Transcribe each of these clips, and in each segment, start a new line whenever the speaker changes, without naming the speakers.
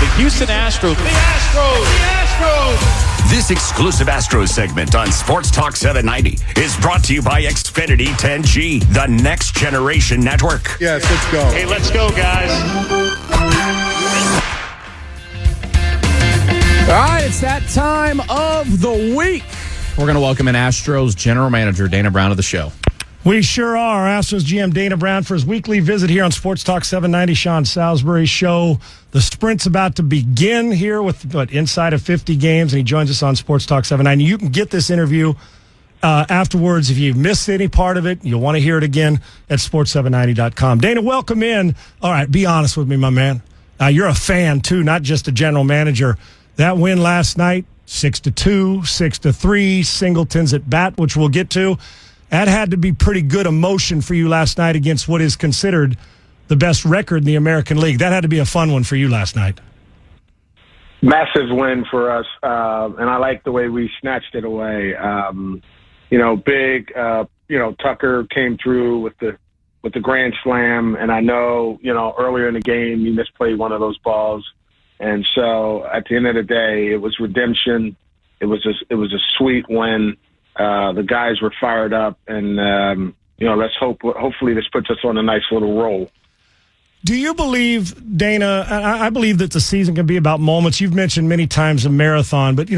the Houston Astros. The Astros! The Astros!
This exclusive Astros segment on Sports Talk 790 is brought to you by Xfinity 10G, the next generation network.
Yes, let's go.
Hey, let's go, guys.
All right, it's that time of the week. We're going to welcome in Astros General Manager Dana Brown to the show.
We sure are. Astros GM Dana Brown for his weekly visit here on Sports Talk 790, Sean Salisbury show. The sprint's about to begin here with inside of 50 games, and he joins us on Sports Talk 790. You can get this interview afterwards. If you've missed any part of it, you'll want to hear it again at sports790.com. Dana, welcome in. All right, be honest with me, my man. You're a fan, too, not just a general manager. That win last night, 6-2, 6-3, Singleton's at bat, which we'll get to. That had to be pretty good emotion for you last night against what is considered the best record in the American League. That had to be a fun one for you last night.
Massive win for us, and I like the way we snatched it away. Tucker came through with the grand slam, and I know, earlier in the game he misplayed one of those balls, and so at the end of the day, it was redemption. It was a sweet win. The guys were fired up, and let's hopefully this puts us on a nice little roll.
Do you believe, Dana, I believe that the season can be about moments. You've mentioned many times a marathon, but,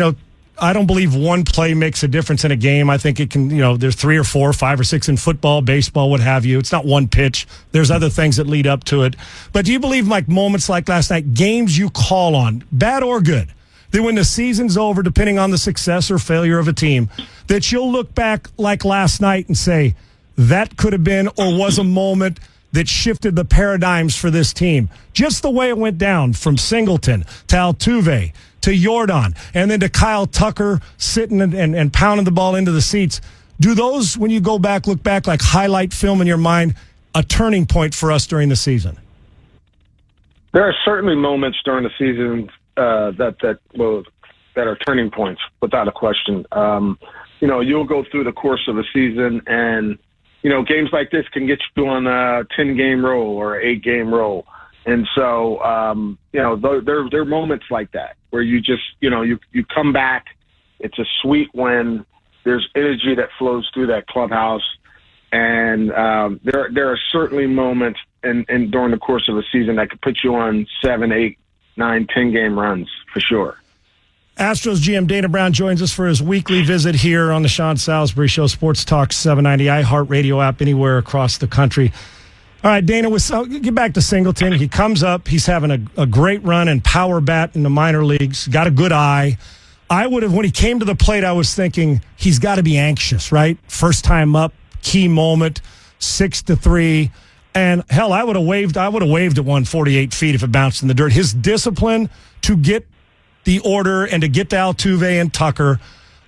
I don't believe one play makes a difference in a game. I think it can, there's 3 or 4, 5 or 6 in football, baseball, what have you. It's not one pitch. There's other things that lead up to it. But do you believe like moments like last night, games you call on, bad or good, that when the season's over, depending on the success or failure of a team, that you'll look back like last night and say, that could have been or was a moment that shifted the paradigms for this team? Just the way it went down from Singleton to Altuve to Jordan and then to Kyle Tucker sitting and pounding the ball into the seats. Do those, when you go back, look back like highlight film in your mind, a turning point for us during the season?
There are certainly moments during the season that are turning points, without a question. You'll go through the course of a season, and games like this can get you on a 10-game roll or 8-game roll, and so there are moments like that where you just you come back. It's a sweet win. There's energy that flows through that clubhouse, and there are certainly moments and during the course of a season that could put you on 7, 8, 9, 10-game runs for sure.
Astros GM Dana Brown joins us for his weekly visit here on the Sean Salisbury Show, Sports Talk 790, iHeartRadio app anywhere across the country. All right, Dana, get back to Singleton. He comes up. He's having a great run and power bat in the minor leagues. Got a good eye. When he came to the plate, I was thinking he's got to be anxious, right? First time up, key moment, 6-3. And hell, I would have waved at 148 feet if it bounced in the dirt. His discipline to get the order and to get to Altuve and Tucker,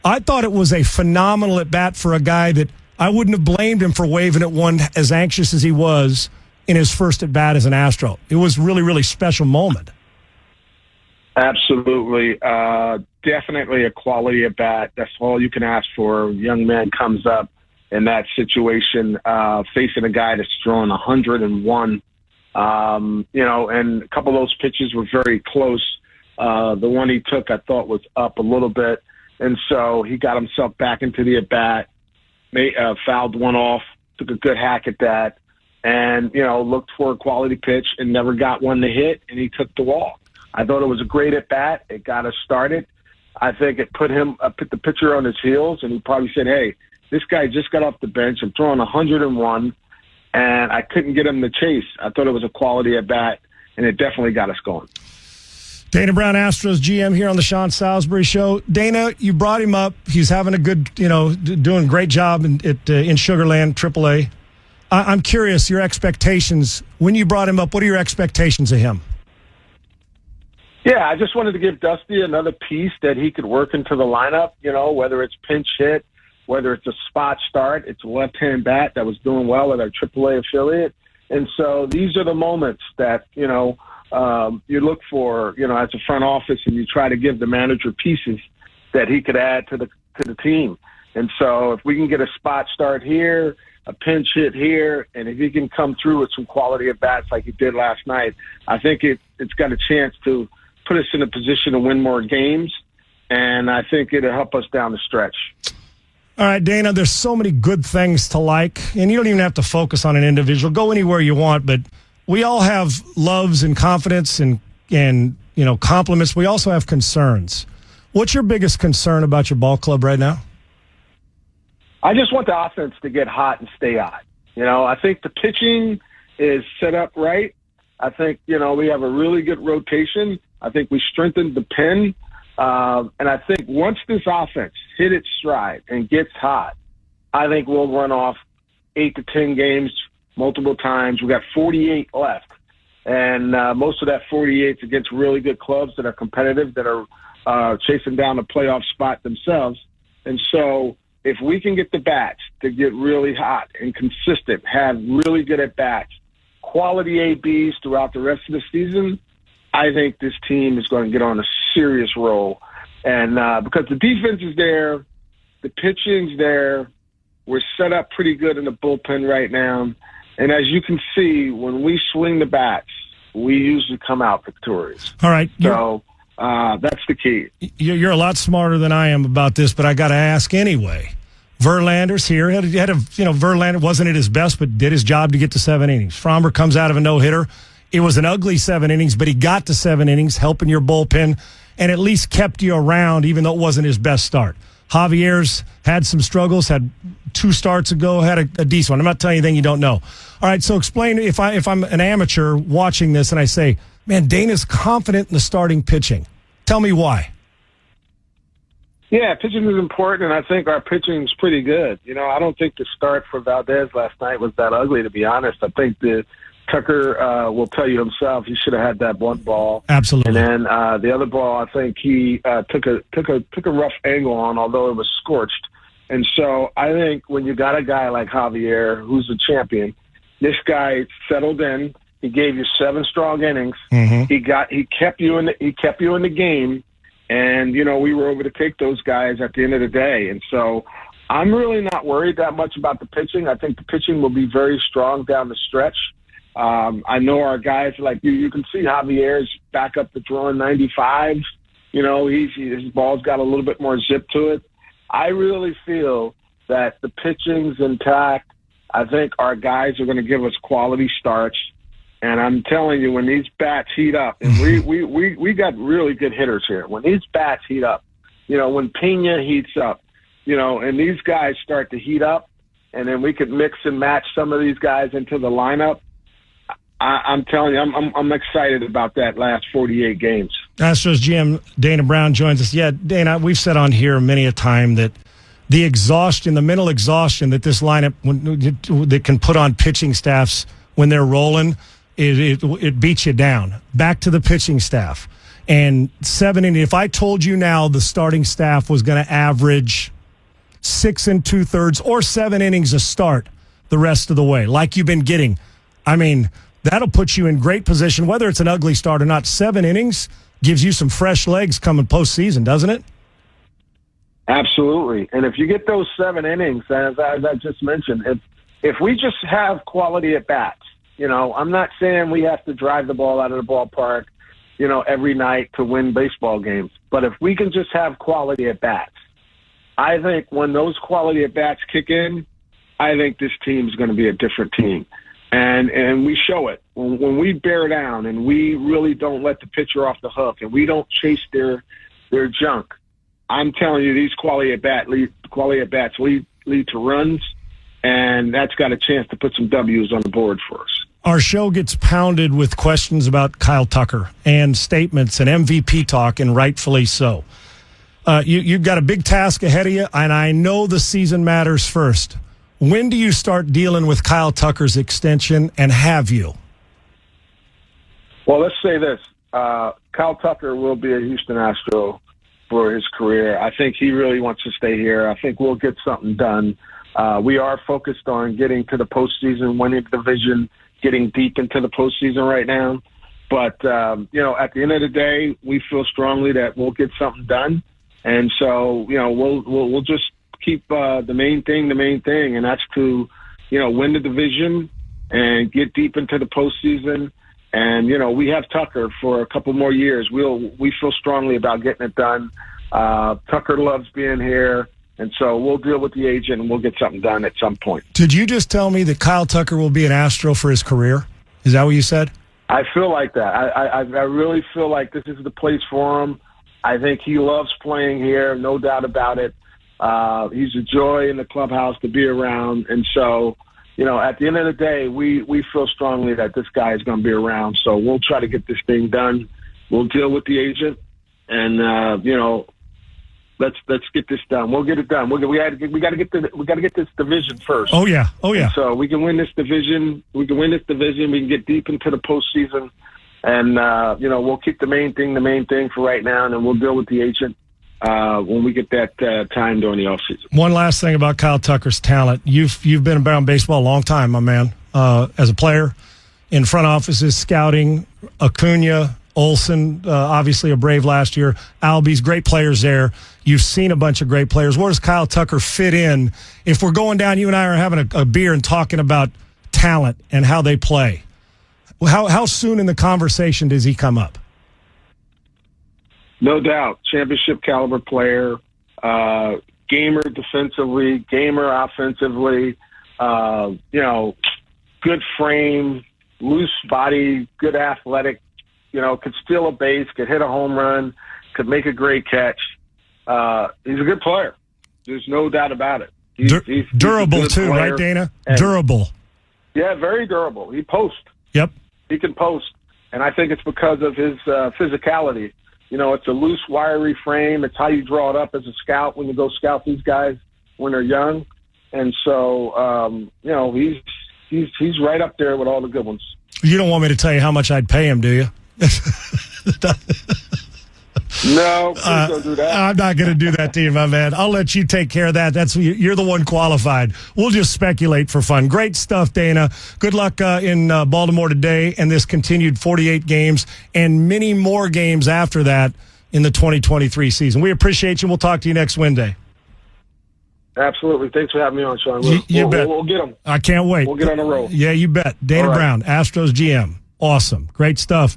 I thought it was a phenomenal at bat for a guy that I wouldn't have blamed him for waving at one as anxious as he was in his first at bat as an Astro. It was really, really special moment.
Absolutely. Definitely a quality at bat. That's all you can ask for. A young man comes up in that situation, facing a guy that's throwing 101. And a couple of those pitches were very close. The one he took, I thought, was up a little bit. And so he got himself back into the at-bat, fouled one off, took a good hack at that, and, looked for a quality pitch and never got one to hit, and he took the walk. I thought it was a great at-bat. It got us started. I think it put the pitcher on his heels, and he probably said, hey, this guy just got off the bench. I'm throwing 101, and I couldn't get him to chase. I thought it was a quality at-bat, and it definitely got us going.
Dana Brown, Astros GM here on the Sean Salisbury Show. Dana, you brought him up. He's having a good, doing a great job in Sugar Land, AAA. I'm curious, your expectations, when you brought him up, what are your expectations of him?
Yeah, I just wanted to give Dusty another piece that he could work into the lineup, whether it's pinch hit, whether it's a spot start. It's a left-hand bat that was doing well with our AAA affiliate. And so these are the moments that, you look for, as a front office, and you try to give the manager pieces that he could add to the team. And so if we can get a spot start here, a pinch hit here, and if he can come through with some quality at bats like he did last night, I think it's got a chance to put us in a position to win more games, and I think it'll help us down the stretch.
All right, Dana, there's so many good things to like, and you don't even have to focus on an individual. Go anywhere you want, but we all have loves and confidence and compliments. We also have concerns. What's your biggest concern about your ball club right now?
I just want the offense to get hot and stay hot. I think the pitching is set up right. I think, we have a really good rotation. I think we strengthened the pen. And I think once this offense hit its stride and gets hot, I think we'll run off 8 to 10 games multiple times. We got 48 left. And most of that 48 is against really good clubs that are competitive, that are chasing down a playoff spot themselves. And so if we can get the bats to get really hot and consistent, have really good at-bats, quality ABs throughout the rest of the season, I think this team is going to get on a serious roll. And because the defense is there, the pitching's there, we're set up pretty good in the bullpen right now. And as you can see, when we swing the bats, we usually come out victorious.
All right.
So that's the key.
You're a lot smarter than I am about this, but I got to ask anyway. Verlander's here. Verlander wasn't at his best, but did his job to get to 7 innings. Frommer comes out of a no-hitter. It was an ugly 7 innings, but he got to 7 innings, helping your bullpen, and at least kept you around, even though it wasn't his best start. Javier's had some struggles, had 2 starts ago, had a decent one. I'm not telling you anything you don't know. All right, so explain if I'm an amateur watching this and I say, man, Dana's confident in the starting pitching. Tell me why.
Yeah, pitching is important, and I think our pitching is pretty good. I don't think the start for Valdez last night was that ugly, to be honest. I think Tucker will tell you himself he should have had that one ball.
Absolutely.
And then the other ball, I think he took a rough angle on, although it was scorched. And so I think when you got a guy like Javier, who's a champion, this guy settled in. He gave you 7 strong innings.
Mm-hmm.
He kept you in the game. And, we were able to take those guys at the end of the day. And so I'm really not worried that much about the pitching. I think the pitching will be very strong down the stretch. I know our guys, like you can see Javier's back up to throwing 95s. His ball's got a little bit more zip to it. I really feel that the pitching's intact. I think our guys are going to give us quality starts. And I'm telling you, when these bats heat up, and we got really good hitters here. When these bats heat up, when Pena heats up, and these guys start to heat up, and then we could mix and match some of these guys into the lineup, I'm telling you, I'm excited about that last 48 games.
Astros GM Dana Brown joins us. Yeah, Dana, we've said on here many a time that the exhaustion, the mental exhaustion that this lineup that can put on pitching staffs when they're rolling, it beats you down. Back to the pitching staff. And 7 innings, if I told you now the starting staff was going to average 6 2/3 or 7 innings a start the rest of the way, like you've been getting, that'll put you in great position, whether it's an ugly start or not. 7 innings gives you some fresh legs coming postseason, doesn't it?
Absolutely. And if you get those 7 innings, as I just mentioned, if we just have quality at bats, I'm not saying we have to drive the ball out of the ballpark, every night to win baseball games. But if we can just have quality at bats, I think when those quality at bats kick in, I think this team is going to be a different team. And we show it. When we bear down and we really don't let the pitcher off the hook and we don't chase their junk, I'm telling you, these quality at bats lead to runs, and that's got a chance to put some W's on the board for us.
Our show gets pounded with questions about Kyle Tucker and statements and MVP talk, and rightfully so. You've got a big task ahead of you, and I know the season matters first. When do you start dealing with Kyle Tucker's extension, and have you?
Well, let's say this. Kyle Tucker will be a Houston Astro for his career. I think he really wants to stay here. I think we'll get something done. We are focused on getting to the postseason, winning the division, getting deep into the postseason right now. But, at the end of the day, we feel strongly that we'll get something done. And so, we'll just keep the main thing, and that's to, win the division and get deep into the postseason And, we have Tucker for a couple more years. We feel strongly about getting it done. Tucker loves being here. And so we'll deal with the agent and we'll get something done at some point.
Did you just tell me that Kyle Tucker will be an Astro for his career? Is that what you said?
I feel like that. I really feel like this is the place for him. I think he loves playing here, no doubt about it. He's a joy in the clubhouse to be around. And so, at the end of the day, we feel strongly that this guy is going to be around. So we'll try to get this thing done. We'll deal with the agent. And, let's get this done. We'll get it done. We got to get this division first.
Oh yeah.
And so we can win this division. We can get deep into the postseason, and we'll keep the main thing for right now, and then we'll deal with the agent when we get that time during the offseason.
One last thing about Kyle Tucker's talent. You've been around baseball a long time, my man. As a player, in front offices, scouting, Acuna, Olsen, obviously a Brave last year. Albies, great players there. You've seen a bunch of great players. Where does Kyle Tucker fit in? If we're going down, you and I are having a beer and talking about talent and how they play. How soon in the conversation does he come up?
No doubt. Championship caliber player, gamer defensively, gamer offensively, good frame, loose body, good athletic, could steal a base, could hit a home run, could make a great catch. He's a good player. There's no doubt about it. He's
durable too, player. Right, Dana? And durable.
Yeah, very durable. He posts.
Yep.
He can post. And I think it's because of his physicality. It's a loose, wiry frame. It's how you draw it up as a scout when you go scout these guys when they're young. And so, he's right up there with all the good ones.
You don't want me to tell you how much I'd pay him, do you?
No, please don't do that.
I'm not going to do that to you, my man. I'll let you take care of that. You're the one qualified. We'll just speculate for fun. Great stuff, Dana. Good luck in Baltimore today and this continued 48 games and many more games after that in the 2023 season. We appreciate you. We'll talk to you next Wednesday.
Absolutely. Thanks for having me on, Sean.
You bet.
We'll get them.
I can't wait.
We'll get on the roll.
Yeah, you bet. Dana Brown, Astros GM. Awesome. Great stuff.